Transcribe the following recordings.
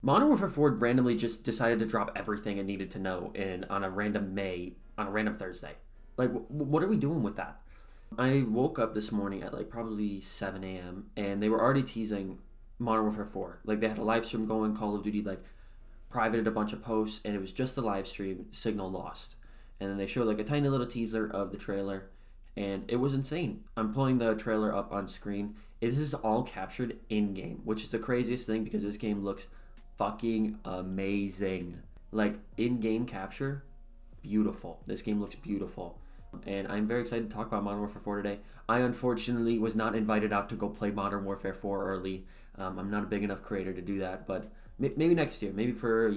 Modern Warfare 4 randomly just decided to drop everything it needed to know on a random Thursday. Like, what are we doing with that? I woke up this morning at like probably 7 a.m. and they were already teasing Modern Warfare 4. Like, they had a live stream going, Call of Duty like privated a bunch of posts, and it was just the live stream, signal lost. And then they showed like a tiny little teaser of the trailer, and it was insane. I'm pulling the trailer up on screen. This is all captured in-game, which is the craziest thing because this game looks fucking amazing. Like, in-game capture, beautiful. This game looks beautiful. And I'm very excited to talk about Modern Warfare 4 today. I unfortunately was not invited out to go play Modern Warfare 4 early. I'm not a big enough creator to do that, but maybe next year. Maybe for,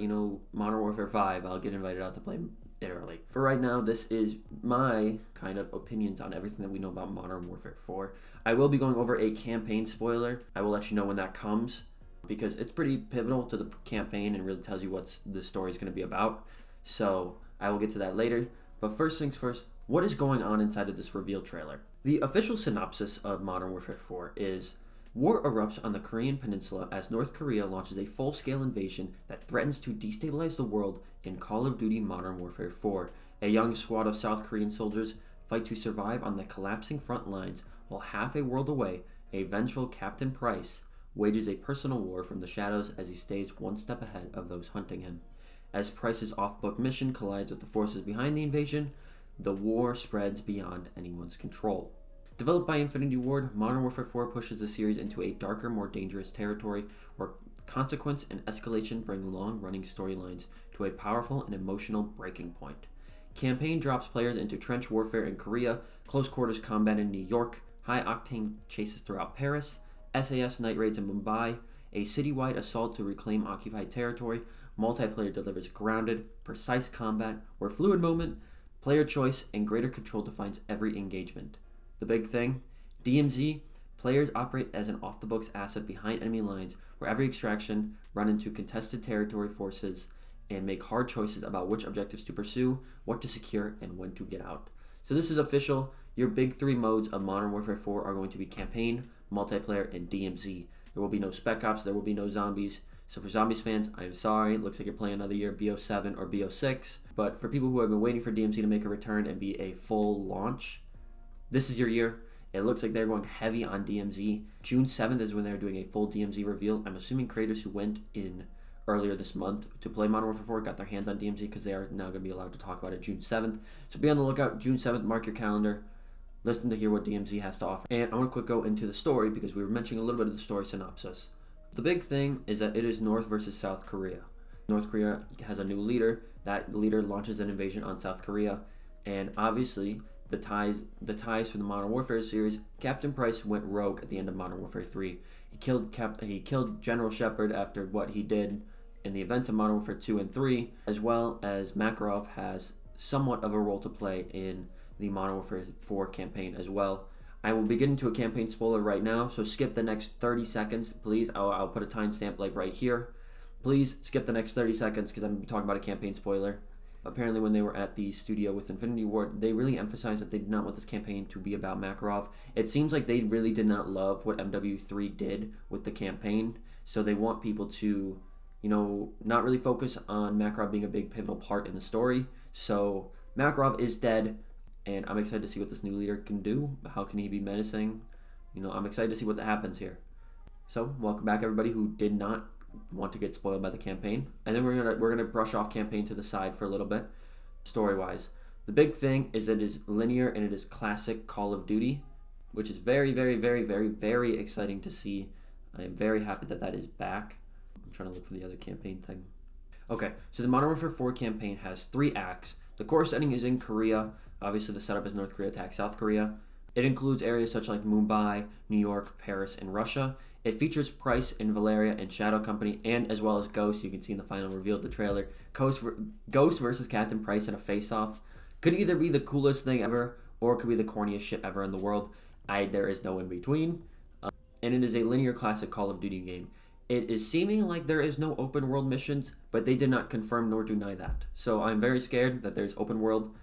Modern Warfare 5, I'll get invited out to play it early. For right now, this is my kind of opinions on everything that we know about Modern Warfare 4. I will be going over a campaign spoiler. I will let you know when that comes because it's pretty pivotal to the campaign and really tells you what the story is going to be about. So I will get to that later. But first things first, what is going on inside of this reveal trailer? The official synopsis of Modern Warfare 4 is: war erupts on the Korean peninsula as North Korea launches a full-scale invasion that threatens to destabilize the world in Call of Duty Modern Warfare 4. A young squad of South Korean soldiers fight to survive on the collapsing front lines, while half a world away, a vengeful Captain Price wages a personal war from the shadows as he stays one step ahead of those hunting him. As Price's off-book mission collides with the forces behind the invasion, the war spreads beyond anyone's control. Developed by Infinity Ward, Modern Warfare 4 pushes the series into a darker, more dangerous territory where consequence and escalation bring long-running storylines to a powerful and emotional breaking point. Campaign drops players into trench warfare in Korea, close quarters combat in New York, high-octane chases throughout Paris, SAS night raids in Mumbai, a citywide assault to reclaim occupied territory. Multiplayer delivers grounded, precise combat where fluid movement, player choice, and greater control defines every engagement. The big thing, DMZ, players operate as an off-the-books asset behind enemy lines where every extraction run into contested territory forces and make hard choices about which objectives to pursue, what to secure, and when to get out. So this is official. Your big three modes of Modern Warfare 4 are going to be campaign, multiplayer, and DMZ. There will be no Spec Ops, there will be no zombies. So for zombies fans, I'm sorry. It looks like you're playing another year BO7 or BO6. But for people who have been waiting for DMZ to make a return and be a full launch, this is your year. It looks like they're going heavy on DMZ. June 7th is when they're doing a full DMZ reveal. I'm assuming creators who went in earlier this month to play Modern Warfare 4 got their hands on DMZ because they are now going to be allowed to talk about it June 7th. So be on the lookout. June 7th, mark your calendar. Listen to hear what DMZ has to offer. And I want to quick go into the story because we were mentioning a little bit of the story synopsis. The big thing is that it is North versus South Korea. North Korea has a new leader. That leader launches an invasion on South Korea. And obviously, the ties for the Modern Warfare series, Captain Price went rogue at the end of Modern Warfare 3. He killed General Shepard after what he did in the events of Modern Warfare 2 and 3, as well as Makarov has somewhat of a role to play in the Modern Warfare 4 campaign as well. I will be getting to a campaign spoiler right now, so skip the next 30 seconds, please. I'll put a timestamp like right here. Please skip the next 30 seconds because I'm going to be talking about a campaign spoiler. Apparently when they were at the studio with Infinity Ward, they really emphasized that they did not want this campaign to be about Makarov. It seems like they really did not love what MW3 did with the campaign, so they want people to, not really focus on Makarov being a big pivotal part in the story. So Makarov is dead. And I'm excited to see what this new leader can do. How can he be menacing? I'm excited to see what happens here. So, welcome back everybody who did not want to get spoiled by the campaign. And then we're gonna brush off campaign to the side for a little bit, story-wise. The big thing is that it is linear and it is classic Call of Duty, which is very, very, very, very, very exciting to see. I am very happy that that is back. I'm trying to look for the other campaign thing. Okay, so the Modern Warfare 4 campaign has 3 acts. The core setting is in Korea. Obviously, the setup is North Korea attacks South Korea. It includes areas such like Mumbai, New York, Paris, and Russia. It features Price and Valeria and Shadow Company, and as well as Ghost. You can see in the final reveal of the trailer. Ghost versus Captain Price in a face-off. Could either be the coolest thing ever, or it could be the corniest shit ever in the world. There is no in between. And it is a linear classic Call of Duty game. It is seeming like there is no open world missions, but they did not confirm nor deny that. So I'm very scared that there's open world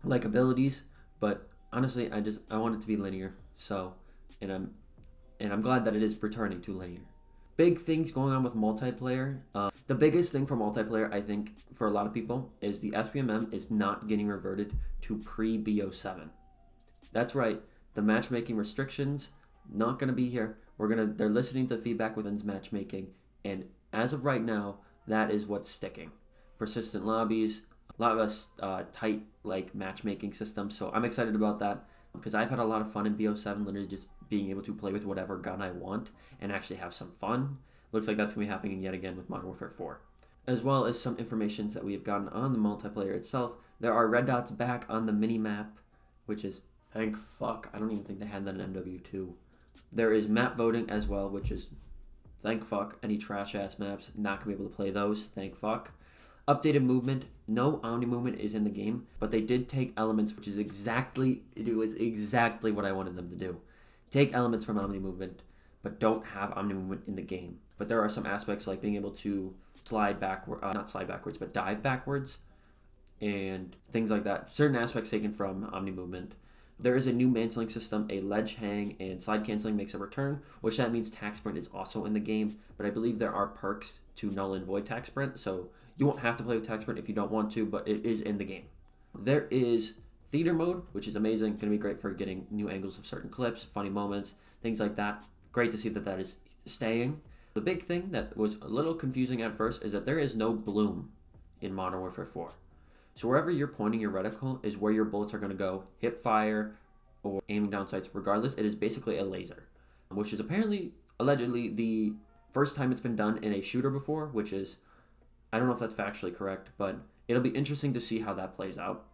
like abilities, but honestly, I want it to be linear. So, and I'm glad that it is returning to linear. Big things going on with multiplayer. The biggest thing for multiplayer, I think, for a lot of people, is the SPMM is not getting reverted to pre-BO7. That's right. The matchmaking restrictions not going to be here. They're listening to feedback within matchmaking, and as of right now, that is what's sticking. Persistent lobbies, a lot of us tight like matchmaking systems. So I'm excited about that because I've had a lot of fun in BO7, literally just being able to play with whatever gun I want and actually have some fun. Looks like that's going to be happening yet again with Modern Warfare 4. As well as some information that we have gotten on the multiplayer itself. There are red dots back on the mini-map, which is, thank fuck, I don't even think they had that in MW2. There is map voting as well, which is, thank fuck, any trash-ass maps, not going to be able to play those, thank fuck. Updated movement, no Omni movement is in the game, but they did take elements, which is exactly what I wanted them to do. Take elements from Omni movement, but don't have Omni movement in the game. But there are some aspects like being able to dive backwards, and things like that. Certain aspects taken from Omni movement. There is a new mantling system, a ledge hang, and slide canceling makes a return, which that means tac sprint is also in the game, but I believe there are perks to null and void tac sprint, so you won't have to play with tac sprint if you don't want to, but it is in the game. There is theater mode, which is amazing, going to be great for getting new angles of certain clips, funny moments, things like that. Great to see that is staying. The big thing that was a little confusing at first is that there is no bloom in Modern Warfare 4. So wherever you're pointing your reticle is where your bullets are going to go, hip fire, or aiming down sights. Regardless, it is basically a laser, which is allegedly, the first time it's been done in a shooter before, which is, I don't know if that's factually correct, but it'll be interesting to see how that plays out.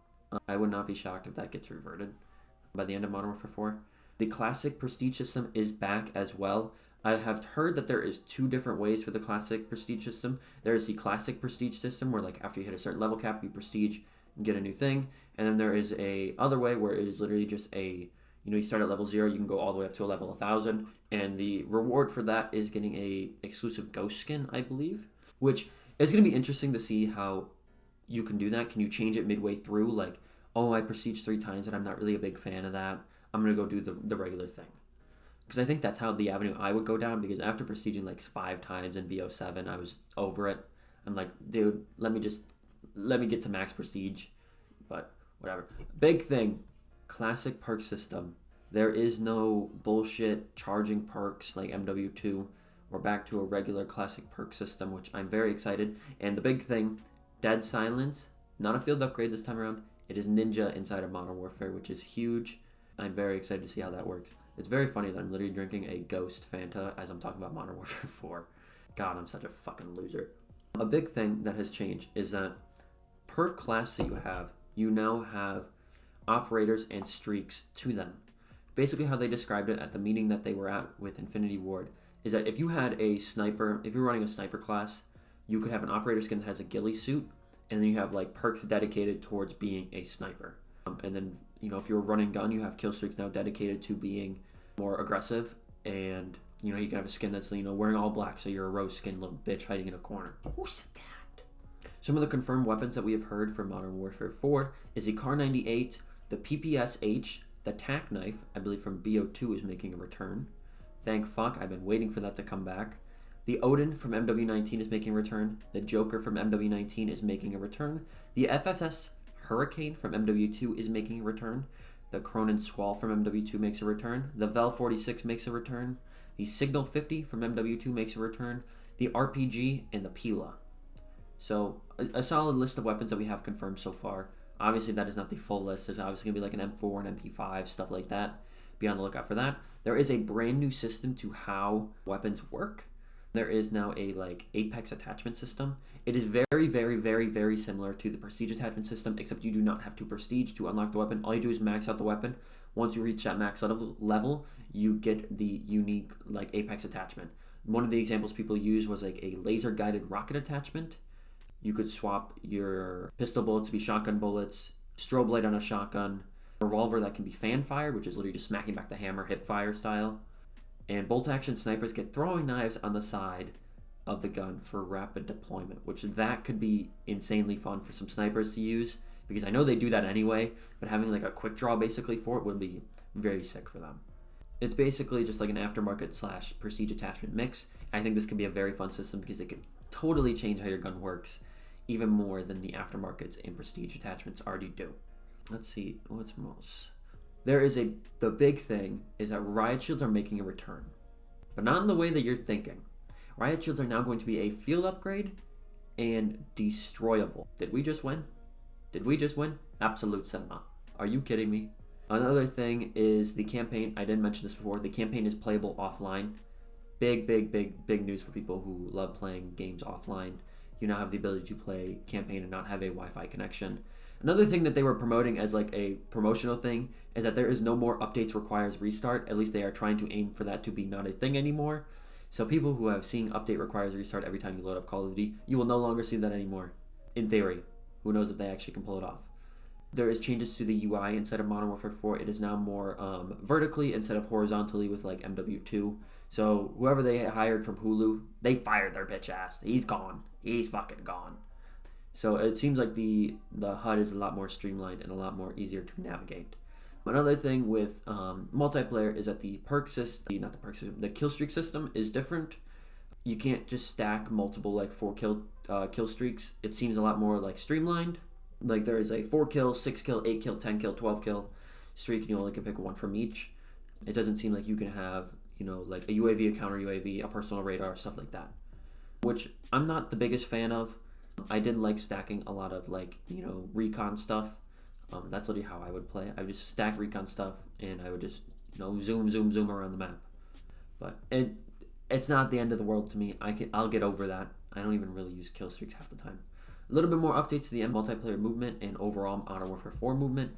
I would not be shocked if that gets reverted by the end of Modern Warfare 4. The classic prestige system is back as well. I have heard that there is 2 different ways for the classic prestige system. There is the classic prestige system where like after you hit a certain level cap, you prestige and get a new thing. And then there is a other way where it is literally just you start at level 0, you can go all the way up to a level 1000. And the reward for that is getting a exclusive ghost skin, I believe. Which is going to be interesting to see how you can do that. Can you change it midway through? Like, oh, I prestige 3 times and I'm not really a big fan of that. I'm going to go do the regular thing. Because I think that's how the avenue I would go down, because after prestiging like 5 times in BO7, I was over it. I'm like, dude, let me get to max prestige. But whatever. Big thing, classic perk system. There is no bullshit charging perks like MW2. We're back to a regular classic perk system, which I'm very excited. And the big thing, Dead Silence, not a field upgrade this time around. It is Ninja inside of Modern Warfare, which is huge. I'm very excited to see how that works. It's very funny that I'm literally drinking a Ghost Fanta as I'm talking about Modern Warfare 4. God, I'm such a fucking loser. A big thing that has changed is that per class that you now have operators and streaks to them. Basically how they described it at the meeting that they were at with Infinity Ward is that if you had a sniper, if you're running a sniper class, you could have an operator skin that has a ghillie suit, and then you have like perks dedicated towards being a sniper. And then, if you're running gun, you have kill streaks now dedicated to being more aggressive, and you can have a skin that's wearing all black, so you're a rose skin little bitch hiding in a corner. Who said that? Some of the confirmed weapons that we have heard for Modern Warfare 4 is the Kar 98, the PPSH, the tack knife, I believe from BO2 is making a return. Thank fuck, I've been waiting for that to come back. The Odin from MW19 is making a return. The Joker from MW19 is making a return. The FFS Hurricane from MW2 is making a return. The Cronin Squall from MW2 makes a return. The Vel 46 makes a return. The Signal 50 from MW2 makes a return. The RPG and the Pila. So a solid list of weapons that we have confirmed so far. Obviously that is not the full list. There's obviously going to be like an M4 and MP5, stuff like that. Be on the lookout for that. There is a brand new system to how weapons work. There is now a Apex attachment system. It is very, very, very, very similar to the Prestige attachment system, except you do not have to Prestige to unlock the weapon. All you do is max out the weapon. Once you reach that max level, you get the unique Apex attachment. One of the examples people use was a laser guided rocket attachment. You could swap your pistol bullets to be shotgun bullets, strobe light on a shotgun, a revolver that can be fan fired, which is literally just smacking back the hammer, hip fire style. And bolt action snipers get throwing knives on the side of the gun for rapid deployment, which that could be insanely fun for some snipers to use, because I know they do that anyway, but having a quick draw basically for it would be very sick for them. It's basically just like an aftermarket slash prestige attachment mix. I think this could be a very fun system because it could totally change how your gun works, even more than the aftermarkets and prestige attachments already do. Let's see, what's most? The big thing is that riot shields are making a return, but not in the way that you're thinking. Riot shields are now going to be a field upgrade and destroyable. Did we just win? Absolute cinema. Are you kidding me? Another thing is the campaign. I didn't mention this before. The campaign is playable offline. Big news for people who love playing games offline. You now have the ability to play campaign and not have a Wi-Fi connection. Another thing that they were promoting as like a promotional thing is that there is no more updates requires restart. At least they are trying to aim for that to be not a thing anymore. So people who have seen update requires restart every time you load up Call of Duty, you will no longer see that anymore. In theory. Who knows if they actually can pull it off. There is changes to the UI inside of Modern Warfare 4. It is now more vertically instead of horizontally with like MW2. So whoever they hired from Hulu, they fired their bitch ass. He's gone. He's fucking gone. So it seems like the HUD is a lot more streamlined and a lot more easier to navigate. Another thing with multiplayer is that the kill streak system is different. You can't just stack multiple like 4 kill streaks. It seems a lot more like streamlined. Like there is a 4 kill, 6 kill, 8 kill, 10 kill, 12 kill streak, and you only can pick one from each. It doesn't seem like you can have, like a UAV, a counter UAV, a personal radar, stuff like that. Which I'm not the biggest fan of. I didn't like stacking a lot of like, recon stuff. That's literally how I would play. I would just stack recon stuff and I would just, zoom around the map. But it's not the end of the world to me. I'll get over that. I don't even really use kill streaks half the time. A little bit more updates to the multiplayer movement and overall Modern Warfare 4 movement.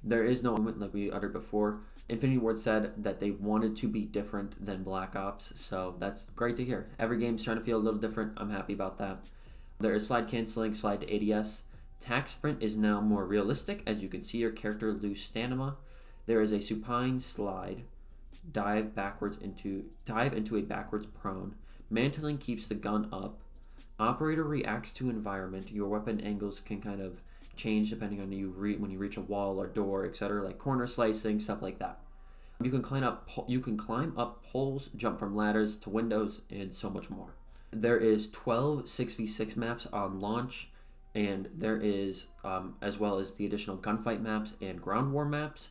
There is no movement like we uttered before. Infinity Ward said that they wanted to be different than Black Ops, so that's great to hear. Every game's trying to feel a little different. I'm happy about that. There is slide canceling, slide to ADS. Tac sprint is now more realistic as you can see your character lose stamina. There is a supine slide, dive into a backwards prone. Mantling keeps the gun up. Operator reacts to environment. Your weapon angles can kind of change depending on when you reach a wall or door, etc. Like corner slicing, stuff like that. You can climb up poles, jump from ladders to windows, and so much more. There is 12 6v6 maps on launch, and there is as well as the additional gunfight maps and ground war maps.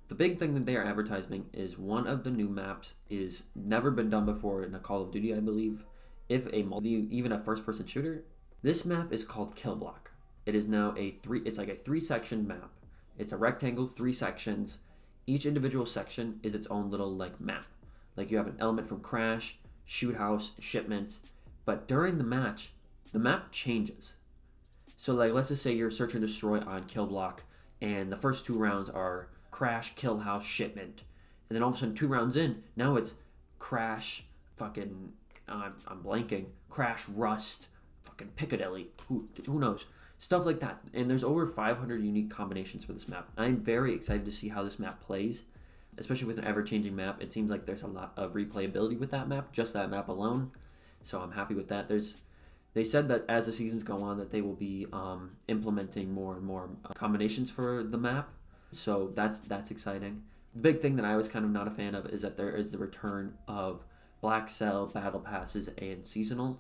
The big thing that they are advertising is one of the new maps is never been done before in a Call of Duty, I believe. Even a first-person shooter, this map is called Kill Block. It is now it's like a 3-section map. It's a rectangle, 3 sections. Each individual section is its own little like map. Like you have an element from Crash, Shoot House, Shipment, but during the match, the map changes. So like let's just say you're search and destroy on Kill Block, and the first 2 rounds are Crash, Kill House, Shipment, and then all of a sudden 2 rounds in, now it's Crash, fucking. I'm blanking. Crash, Rust, fucking Piccadilly. Who knows? Stuff like that. And there's over 500 unique combinations for this map. I'm very excited to see how this map plays, especially with an ever-changing map. It seems like there's a lot of replayability with that map, just that map alone. So I'm happy with that. They said that as the seasons go on that they will be implementing more and more combinations for the map. So that's exciting. The big thing that I was kind of not a fan of is that there is the return of Black Cell, Battle Passes, and seasonal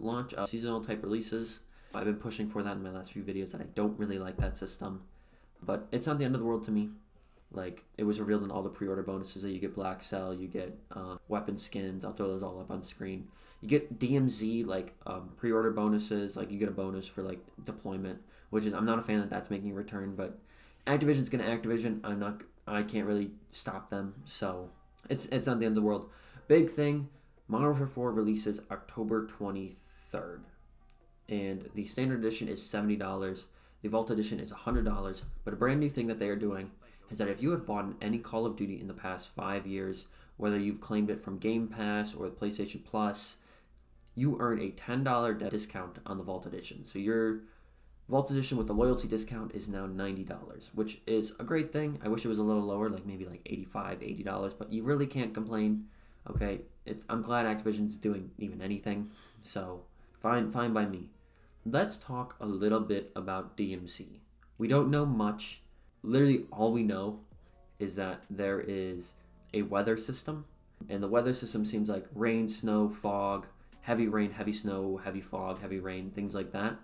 type releases. I've been pushing for that in my last few videos, and I don't really like that system. But it's not the end of the world to me. Like, it was revealed in all the pre-order bonuses that you get Black Cell, you get weapon skins. I'll throw those all up on screen. You get DMZ, like, pre-order bonuses. Like, you get a bonus for, like, deployment, which is, I'm not a fan that that's making a return, but Activision's going to Activision. I can't really stop them, so it's not the end of the world. Big thing, Modern Warfare 4 releases October 23rd, and the standard edition is $70. The Vault edition is $100, but a brand new thing that they are doing is that if you have bought any Call of Duty in the past 5 years, whether you've claimed it from Game Pass or PlayStation Plus, you earn a $10 discount on the Vault edition. So your Vault edition with the loyalty discount is now $90, which is a great thing. I wish it was a little lower, like maybe like $85, $80, but you really can't complain. Okay, I'm glad Activision's doing even anything, so fine by me. Let's talk a little bit about DMZ. We don't know much. Literally all we know is that there is a weather system. And the weather system seems like rain, snow, fog, heavy rain, heavy snow, heavy fog, heavy rain, things like that,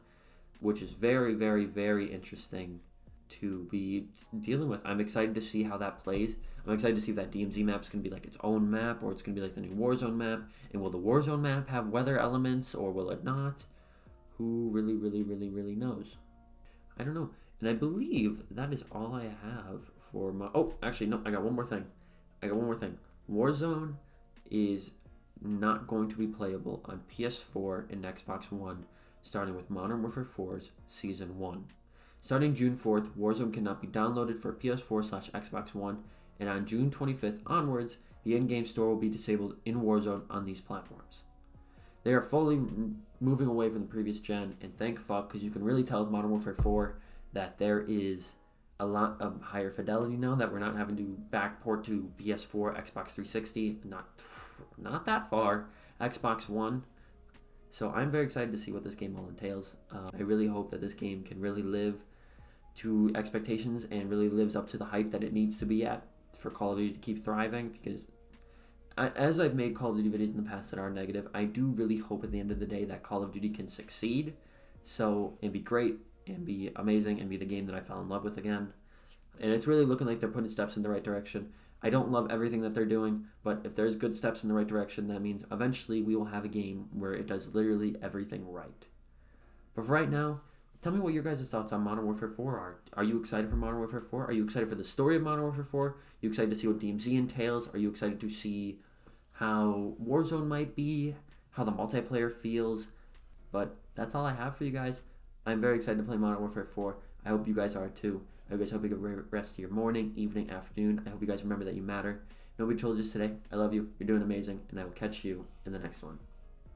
which is very, very, very interesting to be dealing with. I'm excited to see how that plays. I'm excited to see if that DMZ map is going to be like its own map, or it's going to be like the new Warzone map. And will the Warzone map have weather elements, or will it not? Who really, really, really, really knows? I don't know. And I believe that is all I have for my... Oh, actually, no, I got one more thing. Warzone is not going to be playable on PS4 and Xbox One, starting with Modern Warfare 4's Season 1. Starting June 4th, Warzone cannot be downloaded for PS4/Xbox One, and on June 25th onwards, the in-game store will be disabled in Warzone on these platforms. They are fully moving away from the previous gen, and thank fuck, because you can really tell with Modern Warfare 4 that there is a lot of higher fidelity now, that we're not having to backport to PS4, Xbox 360, not that far, Xbox One. So I'm very excited to see what this game all entails. I really hope that this game can really live to expectations and really lives up to the hype that it needs to be at for Call of Duty to keep thriving, because as I've made Call of Duty videos in the past that are negative, I do really hope at the end of the day that Call of Duty can succeed, and be great, and be amazing, and be the game that I fell in love with again. And it's really looking like they're putting steps in the right direction. I don't love everything that they're doing, but if there's good steps in the right direction, that means eventually we will have a game where it does literally everything right. But for right now, tell me what your guys' thoughts on Modern Warfare 4 are. Are you excited for Modern Warfare 4? Are you excited for the story of Modern Warfare 4? Are you excited to see what DMZ entails? Are you excited to see how Warzone might be, how the multiplayer feels? But that's all I have for you guys. I'm very excited to play Modern Warfare 4. I hope you guys are too. I hope you have a good rest of your morning, evening, afternoon. I hope you guys remember that you matter. Nobody told you this today. I love you. You're doing amazing. And I will catch you in the next one.